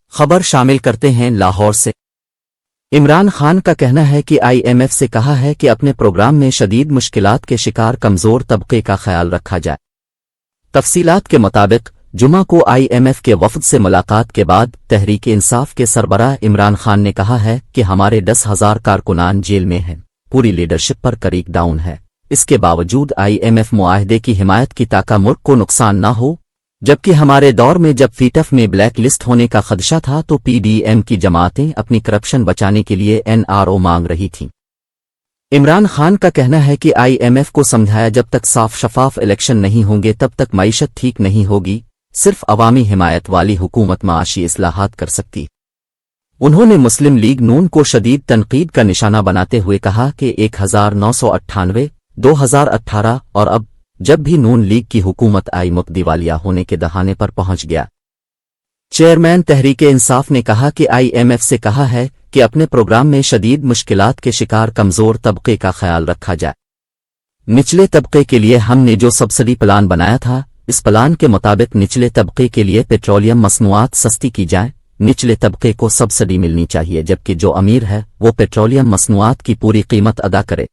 خبر شامل کرتے ہیں لاہور سے۔ عمران خان کا کہنا ہے کہ آئی ایم ایف سے کہا ہے کہ اپنے پروگرام میں شدید مشکلات کے شکار کمزور طبقے کا خیال رکھا جائے۔ تفصیلات کے مطابق جمعہ کو آئی ایم ایف کے وفد سے ملاقات کے بعد تحریک انصاف کے سربراہ عمران خان نے کہا ہے کہ ہمارے 10,000 کارکنان جیل میں ہیں، پوری لیڈرشپ پر کریک ڈاؤن ہے۔ اس کے باوجود آئی ایم ایف معاہدے کی حمایت کی تاکہ ملک کو نقصان نہ ہو، جبکہ ہمارے دور میں جب فی ٹف میں بلیک لسٹ ہونے کا خدشہ تھا تو پی ڈی ایم کی جماعتیں اپنی کرپشن بچانے کے لیے این آر او مانگ رہی تھیں۔ عمران خان کا کہنا ہے کہ آئی ایم ایف کو سمجھایا جب تک صاف شفاف الیکشن نہیں ہوں گے تب تک معیشت ٹھیک نہیں ہوگی، صرف عوامی حمایت والی حکومت معاشی اصلاحات کر سکتی۔ انہوں نے مسلم لیگ نون کو شدید تنقید کا نشانہ بناتے ہوئے کہا کہ 1998، 2018 اور اب جب بھی نون لیگ کی حکومت آئی ملک دیوالیہ ہونے کے دہانے پر پہنچ گیا۔ چیئرمین تحریک انصاف نے کہا کہ آئی ایم ایف سے کہا ہے کہ اپنے پروگرام میں شدید مشکلات کے شکار کمزور طبقے کا خیال رکھا جائے۔ نچلے طبقے کے لیے ہم نے جو سبسڈی پلان بنایا تھا، اس پلان کے مطابق نچلے طبقے کے لیے پیٹرولیم مصنوعات سستی کی جائیں، نچلے طبقے کو سبسڈی ملنی چاہیے جبکہ جو امیر ہے وہ پیٹرولیم مصنوعات کی پوری قیمت ادا کرے۔